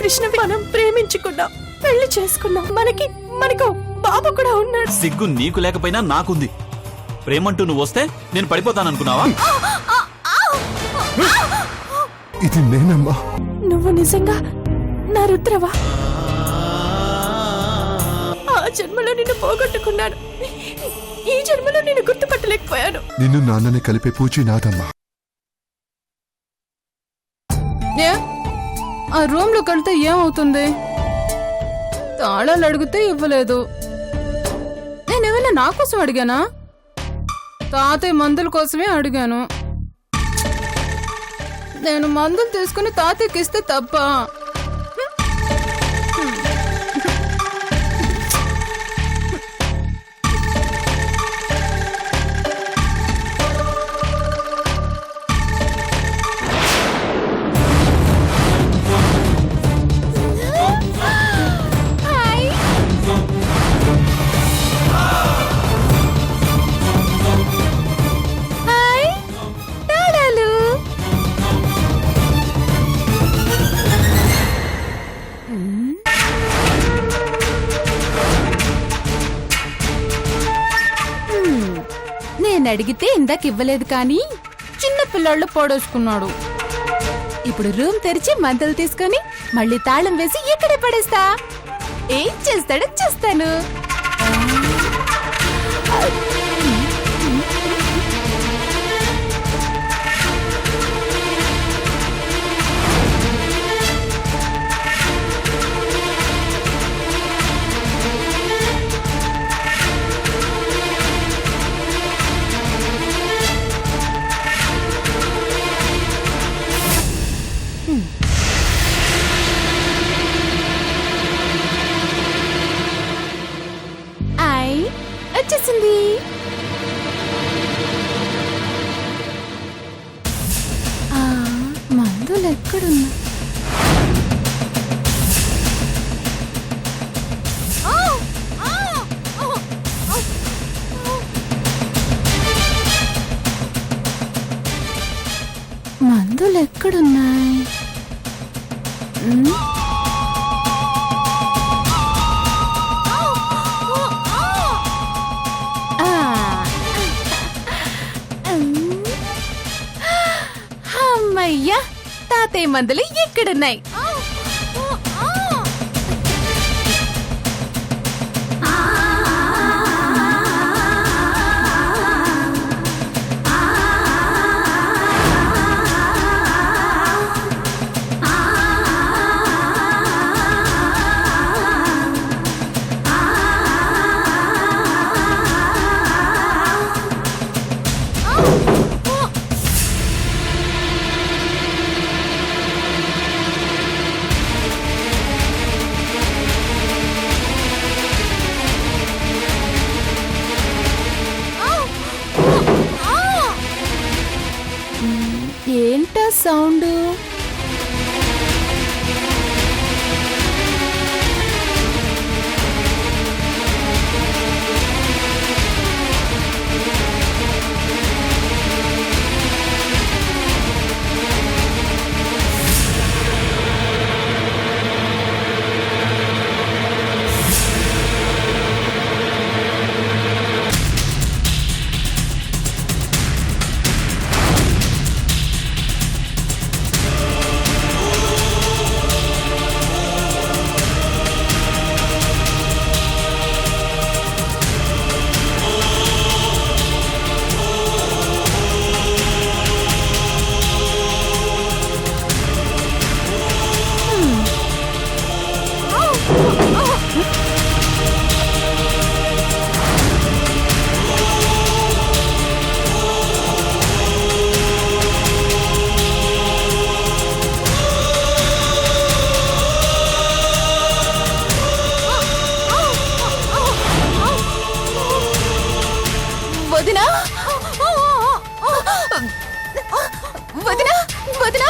కృష్ణ మనం ప్రేమించుకున్నాం, పెళ్లి చేసుకున్నాం, మనకు బాబు కూడా ఉన్నాడు. సిగ్గు నీకు లేకపోయినా నాకుంది. ప్రేమంటూ నువ్వు వస్తే నేను పడిపోతాననుకున్నావా? ఇది నేనమ్మా. నువ్వు నిజంగా నా రుద్రవా? ఆ జన్మలో నిన్ను పోగొట్టుకున్నాను, ఈ జన్మలో నిన్ను గుర్తుపట్టలేకపోయాను. నిన్ను నాన్నని కలిపే పూచి నాదమ్మా. ఆ రూమ్ లోకి వెళ్తే ఏమవుతుంది? తాళాలు అడిగితే ఇవ్వలేదు. నేనేమైనా నా కోసం అడిగానా? తాతయ్య మందుల కోసమే అడిగాను. నేను మందులు తీసుకుని తాతయ్యకి ఇస్తే తప్ప? అడిగితే ఇందాక ఇవ్వలేదు కానీ చిన్న పిల్లాళ్ళు పొడేసుకున్నాడు. ఇప్పుడు రూమ్ తెరిచి మందులు తీసుకొని మళ్ళీ తాళం వేసి ఇక్కడే పడేస్తా. ఏం చేస్తాడో చూస్తాను. వచ్చేసింది. మందులు ఎక్కడున్నా? మందులు ఎక్కడున్నాయి? అమ్మయ్యా, తాతయ్య మందులు ఎక్కడున్నాయి? ఏంటా సౌండ్? వదినా, వదినా, వదినా,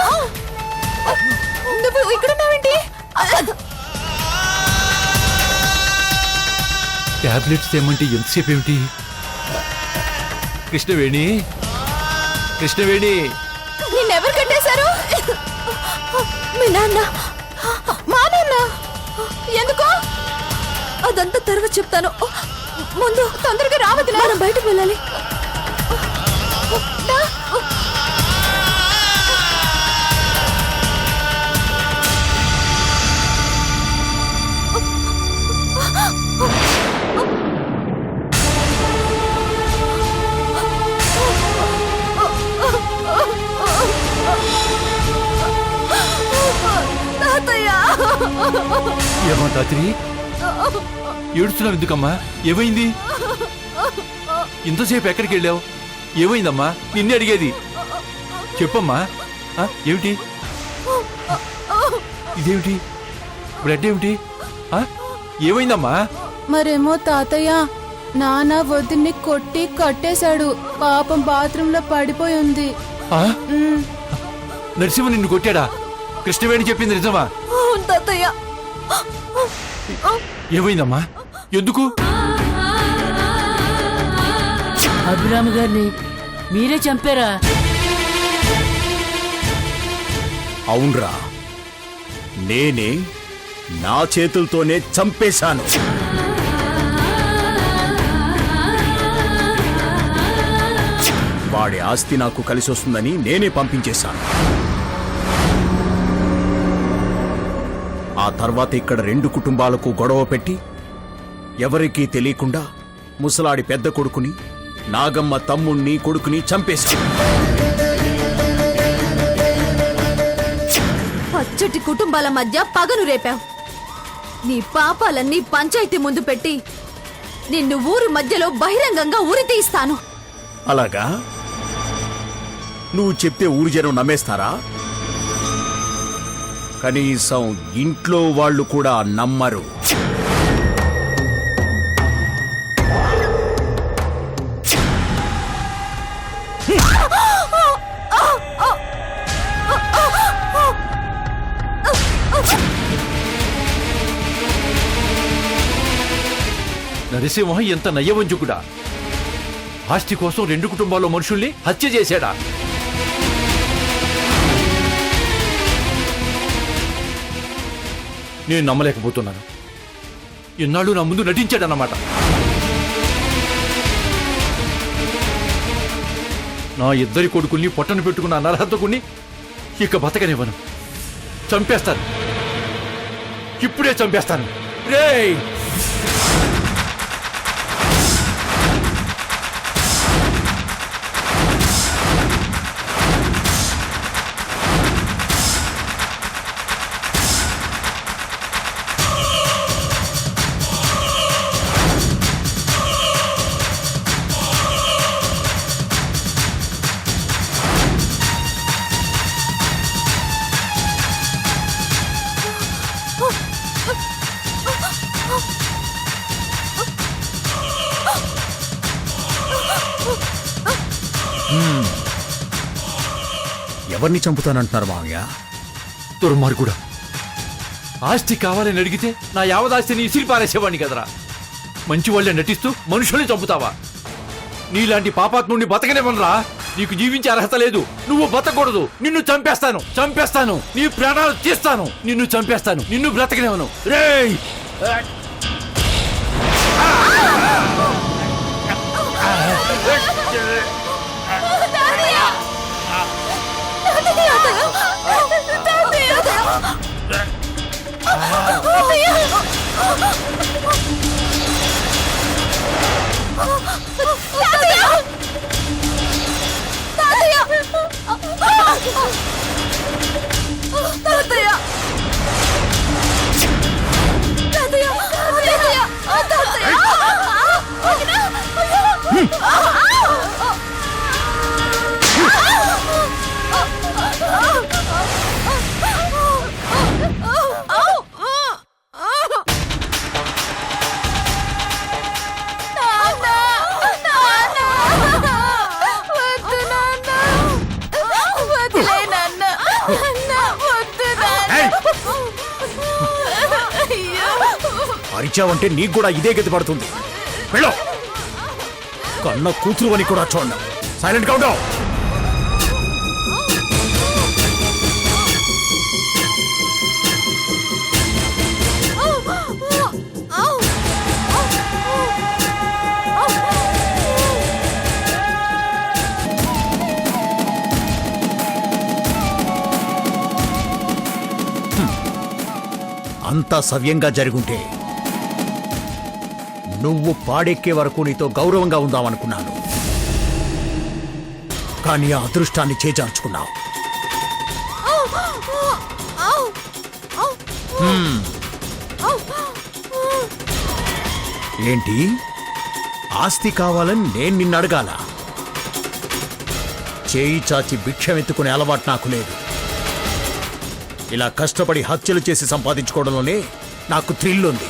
నువ్వు ఇక్కడున్నావేంటి? టాబ్లెట్స్ ఏమంటే ఎంతసేపు ఏమిటి? కృష్ణవేణి, నిన్నెవరు కట్టేశారు? మీ నాన్న. అదంతా తర్వాత చెప్తాను. ముందు తొందరగా రావద్దులే, మనం బయటకు వెళ్ళాలి. ఏమా తాత్రి, ఏడుస్తున్నావు ఎందుకమ్మా? ఏమైంది? ఇంతసేపు ఎక్కడికి వెళ్ళావు? ఏమైందమ్మా? నిన్నే అడిగేది, చెప్పమ్మా. ఏమిటి ఇదేమిటి? బ్లడ్ ఏమిటి? ఏమైందమ్మా? మరేమో తాతయ్య, నాన్న వదిన్ని కొట్టి కట్టేశాడు. పాపం బాత్రూమ్ లో పడిపోయి ఉంది. నరసింహ నిన్ను కొట్టాడా? కృష్ణవేణి చెప్పింది నిజమా? తాతయ్య, ఏమైందమ్మా? ఎందుకు? అభిరామ్ గారిని మీరే చంపారా? అవునరా, నేనే నా చేతులతోనే చంపేశాను. వాడి ఆస్తి నాకు కలిసి వస్తుందని నేనే పంపించేశాను. ఆ తర్వాత ఇక్కడ 2 కుటుంబాలకు గొడవ పెట్టి ఎవరికీ తెలియకుండా ముసలాడి పెద్ద కొడుకుని, నాగమ్మ తమ్ముణ్ణి కొడుకుని చంపేశాను. పచ్చటి కుటుంబాల మధ్య పగను రేపావు. నీ పాపాలన్నీ పంచాయతీ ముందు పెట్టి నిన్ను ఊరి మధ్యలో బహిరంగంగా ఉరి తీస్తాను. అలాగా? నువ్వు చెప్తే ఊరి జనం నమ్మేస్తారా? కనీసం ఇంట్లో వాళ్ళు కూడా నమ్మరు. నరసింహ ఎంత నయ్యవంచుకుడా! ఆస్తి కోసం 2 కుటుంబాల్లో మనుషుల్ని హత్య చేశాడా? నేను నమ్మలేకపోతున్నాను. ఇన్నాళ్ళు నా ముందు నటించాడన్నమాట. నా 2 కొడుకుల్ని పొట్టను పెట్టుకున్న నరహంతకుణ్ణి ఇక బతకనివ్వను. చంపేస్తాను, ఇప్పుడే చంపేస్తాను. రేయ్! ఎవరిని చంపుతానంటున్నారు మామయ్య? దుర్మార్గుడా! ఆస్తి కావాలని అడిగితే నా యావదాస్తిని ఇసిరి పారేసేవాడిని కదరా. మంచి వాళ్ళే నటిస్తూ మనుషుల్ని చంపుతావా? నీలాంటి పాపాత్ముడిని బతకనేమనరా. నీకు జీవించే అర్హత లేదు. నువ్వు బతకూడదు. నిన్ను చంపేస్తాను, చంపేస్తాను. నీ ప్రాణాలు తీస్తాను. నిన్ను చంపేస్తాను. నిన్ను బ్రతకనేవను. రేయ్! అరిచావంటే నీకు కూడా ఇదే గతి పడుతుంది. వెళ్ళు. కన్న కూతురు అని కూడా చూడండి. సైలెంట్ గా ఉండవు. అంతా సవ్యంగా జరుగుంటే నువ్వు పాడెక్కే వరకు నీతో గౌరవంగా ఉందామనుకున్నాను. కానీ ఆ అదృష్టాన్ని చేజార్చుకున్నావు. ఏంటి? ఆస్తి కావాలని నేను నిన్ను అడగాల? చేయి చాచి భిక్షమెత్తుకునే అలవాటు నాకు లేదు. ఇలా కష్టపడి హత్యలు చేసి సంపాదించుకోవడంలోనే నాకు థ్రిల్ ఉంది.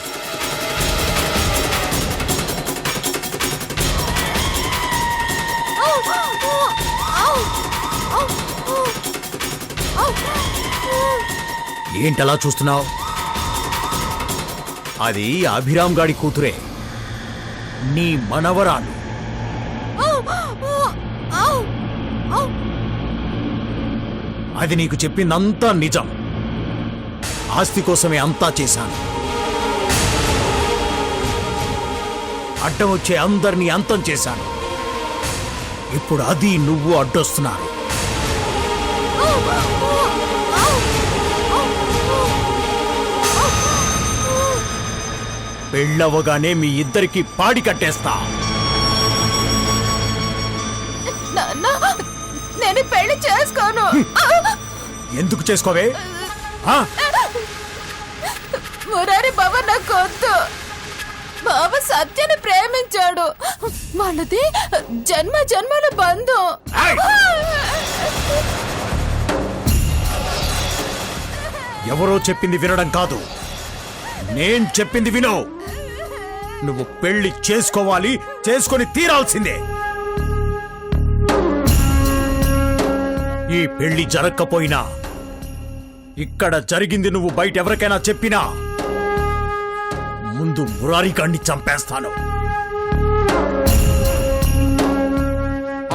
ఏంటలా చూస్తున్నావు? అది అభిరామ్ గాడి కూతురే, నీ మనవరాలు. అది నీకు చెప్పిందంతా నిజం. ఆస్తి కోసమే అంతా చేశాను. అడ్డం వచ్చే అందరినీ అంతం చేశాను. ఇప్పుడు అది నువ్వు అడ్డొస్తున్నారు. పెళ్ళవగానే మీ ఇద్దరికి పాడి కట్టేస్తా. నాన్న, నేను పెళ్లి చేసుకోను. ఎందుకు చేసుకోవే? ఆ? మురారి బావ నాకు వద్దు. బావ సత్యని ప్రేమించాడు. వాళ్ళది జన్మ జన్మల బంధం. ఏయ్! ఎవరో చెప్పింది వినడం కాదు, నేను చెప్పింది విను. నువ్వు పెళ్లి చేసుకోవాలి, చేసుకొని తీరాల్సిందే. ఈ పెళ్లి జరగకపోయినా, ఇక్కడ జరిగింది నువ్వు బయట ఎవరికైనా చెప్పినా ముందు మురారిగాణ్ణి చంపేస్తాను.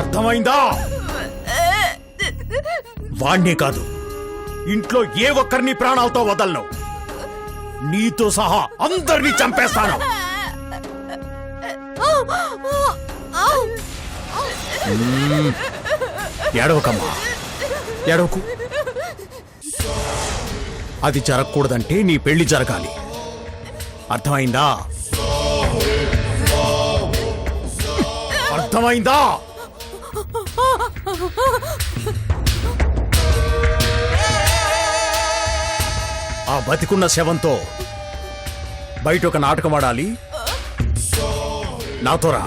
అర్థమైందా? వాణ్ణే కాదు, ఇంట్లో ఏ ఒక్కరిని ప్రాణాలతో వదలను. నీతో సహా అందరినీ చంపేస్తాను. ఏడవకమ్మా, ఏడవకు. అది జరగకూడదంటే నీ పెళ్లి జరగాలి. అర్థమైందా? అర్థమైందా? ఆ బతికున్న శవంతో బయట ఒక నాటకం ఆడాలి. నాతో రా.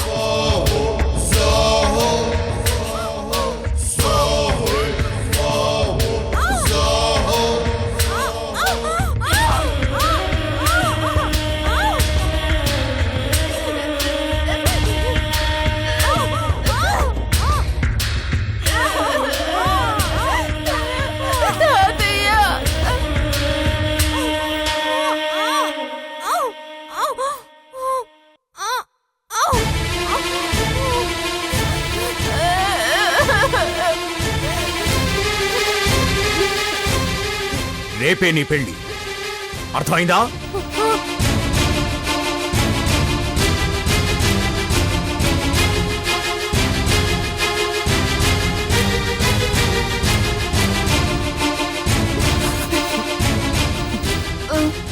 రేపే నీ పెళ్లి. అర్థమైందా?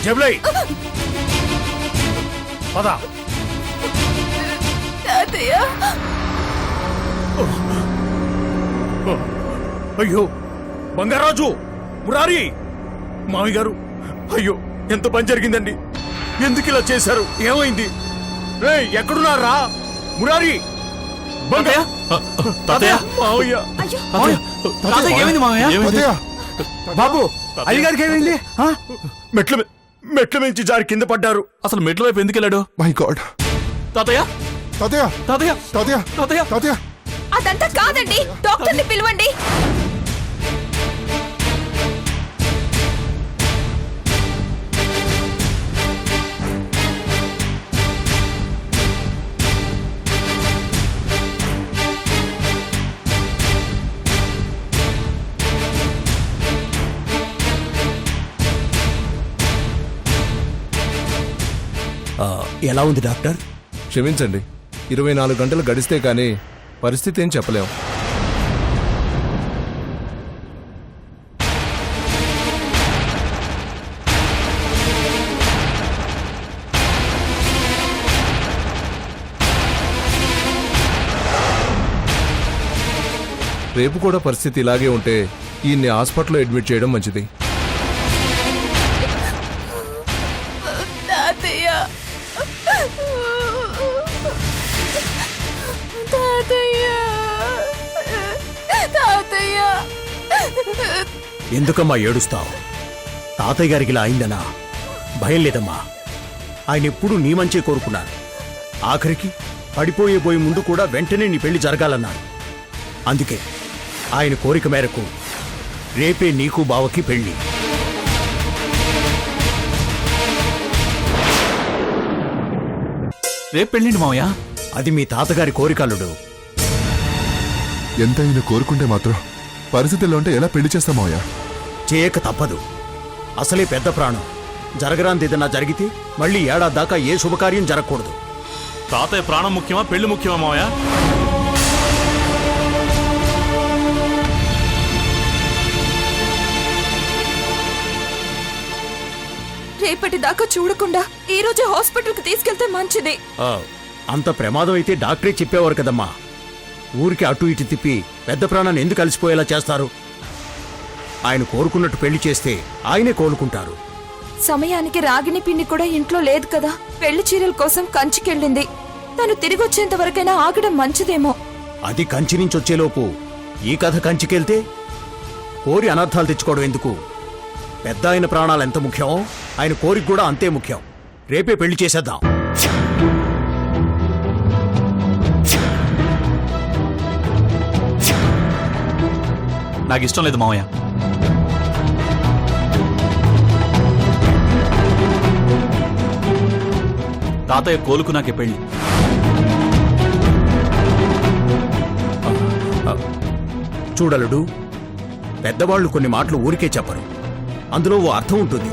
జబ్లై పద. అయ్యో బంగారాజు, మురారి, మామయ్య గారు, అయ్యో ఎంత పని జరిగిందండి. ఎందుకు ఇలా చేశారు? ఏమైంది? రేయ్, ఎక్కడున్నారా? మురారి, తాతయ్య, తాతయ్య, మావయ్య, తాతయ్య, ఏమైంది మామయ్య? తాతయ్య, బాబు, అయ్యగారికి ఏమైంది? మెట్ల మించి జారి కింద పడ్డారు. అసలు మెట్ల వైపు ఎందుకు వెళ్ళాడు? My God. తాతయ్య, తాతయ్య, తాతయ్య, తాతయ్య, తాతయ్య, తాతయ్య. అదంతా కాదండి, డాక్టర్ని పిలవండి. ఎలా ఉంది డాక్టర్? క్షమించండి, 24 గంటలు గడిస్తే కానీ పరిస్థితి ఏం చెప్పలేం. రేపు కూడా పరిస్థితి ఇలాగే ఉంటే ఈయన్ని హాస్పిటల్లో అడ్మిట్ చేయడం మంచిది. తాతయ్య తాతయ్య తాతయ్య ఎందుకమ్మా ఏడుస్తావు? తాతయ్య గారికి ఇలా అయిందనా? భయం లేదమ్మా. ఆయన ఎప్పుడూ నీ మంచే కోరుకున్నాను. ఆఖరికి పడిపోయే ముందు కూడా వెంటనే నీ పెళ్లి జరగాలన్నారు. అందుకే ఆయన కోరిక మేరకు రేపే నీకు బావకి పెళ్లి. రేపు పెళ్ళిండి మావయ్య. అది మీ తాతగారి కోరికలుడు. ఎంత ఆయన కోరుకుంటే మాత్రం పరిస్థితుల్లో ఉంటే ఎలా పెళ్లి చేస్తాం మావయ్య? చేయక తప్పదు. అసలే పెద్ద ప్రాణం. జరగరాంది ఏదన్నా జరిగితే మళ్ళీ ఏడాది దాకా ఏ శుభకార్యం జరగకూడదు. తాతయ్య ప్రాణం ముఖ్యమా పెళ్లి ముఖ్యమా మావయ్య? రేపటి దాకా చూడకుండా ఈ రోజే హాస్పిటల్ కి తీసుకెళ్తే మంచిది. అంత ప్రమాదం అయితే డాక్టరే చెప్పేవారు కదమ్మా. ఊరికి అటు ఇటు తిప్పి పెద్ద ప్రాణాన్ని ఎందుకు కలిసిపోయేలా చేస్తారు? ఆయన కోరుకున్నట్టు పెళ్లి చేస్తే ఆయనే కోలుకుంటారు. సమయానికి రాగిని పిన్ని కూడా ఇంట్లో లేదు కదా. పెళ్లి చీరల కోసం కంచికెళ్ళింది. తను తిరిగి వచ్చేంత వరకైనా ఆగడం మంచిదేమో. అది కంచి నుంచి వచ్చేలోపు ఈ కథ కంచికెళ్తే కోరి అనర్థాలు తెచ్చుకోవడం ఎందుకు? పెద్ద ఆయన ప్రాణాలు ఎంత ముఖ్యమో ఆయన కోరిక కూడా అంతే ముఖ్యం. రేపే పెళ్లి చేసేద్దాం. నాకు ఇష్టం లేదు మావయ్య. తాతయ్య కోలుకున్నాకే పెళ్లి. చూడలుడు, పెద్దవాళ్లు కొన్ని మాటలు ఊరికే చెప్పరు. అందులో ఓ అర్థం ఉంటుంది.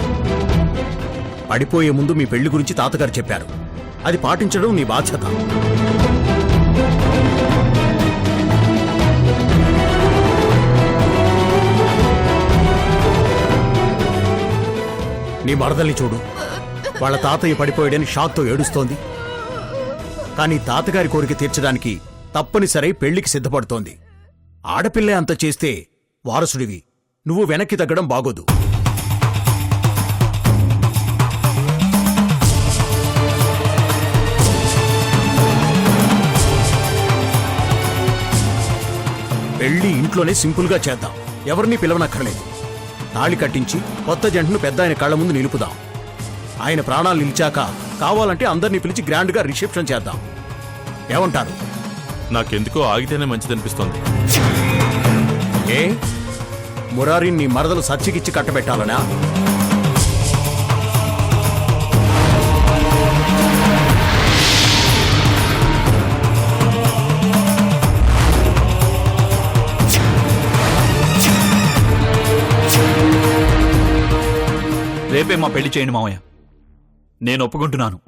పడిపోయే ముందు మీ పెళ్లి గురించి తాతగారు చెప్పారు. అది పాటించడం నీ బాధ్యత. నీ మరదల్ని చూడు. వాళ్ళ తాతయ్య పడిపోయాడని షాక్తో ఏడుస్తోంది. కానీ తాతగారి కోరిక తీర్చడానికి తప్పనిసరి పెళ్లికి సిద్ధపడుతోంది. ఆడపిల్లే అంత చేస్తే వారసుడివి నువ్వు వెనక్కి తగ్గడం బాగోదు. పెళ్లి ఇంట్లోనే సింపుల్గా చేద్దాం. ఎవరిని పిలవనక్కర్లేదు. తాళి కట్టించి కొత్త జంటను పెద్ద ఆయన కళ్ళ ముందు నిలుపుదాం. ఆయన ప్రాణాలు నిలిచాక కావాలంటే అందరినీ పిలిచి గ్రాండ్గా రిసెప్షన్ చేద్దాం. ఏమంటారు? నాకెందుకో ఆగితేనే మంచిదనిపిస్తోంది. ఏ మురారి నీ మరదలు సచ్చికిచ్చి కట్టబెట్టాలనా? రేపే మా పెళ్లి చేయండి మావయ్య. నేను ఒప్పుకుంటున్నాను.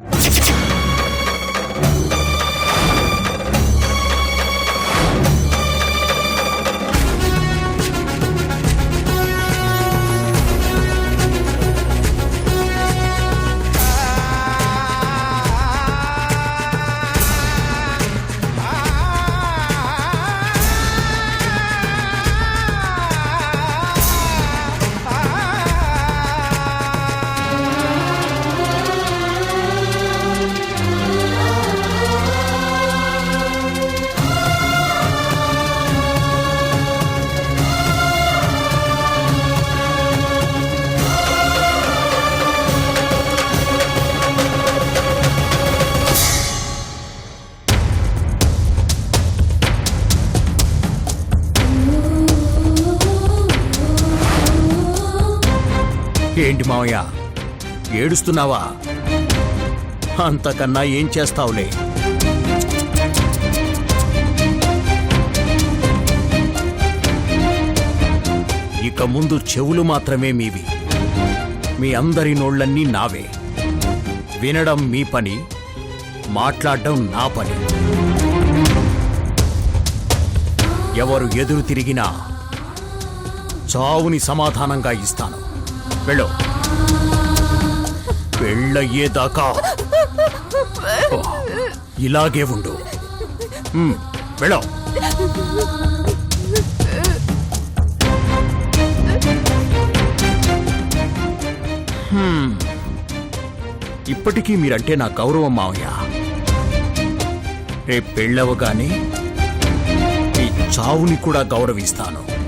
ఏంటి మావయ్య ఏడుస్తున్నావా? అంతకన్నా ఏం చేస్తావులే. ఇక ముందు చెవులు మాత్రమే మీవి. మీ అందరి నోళ్లన్నీ నావే. వినడం మీ పని, మాట్లాడడం నా పని. ఎవరు ఎదురు తిరిగినా చావుని సమాధానంగా ఇస్తాను. వెళ్ళు. పెళ్ళయ్యేదాకా ఇలాగే ఉండు. వెళ్ళు. ఇప్పటికీ మీరంటే నా గౌరవం మావయ్య. రేపు పెళ్ళవగానే ఈ చావుని కూడా గౌరవిస్తాను.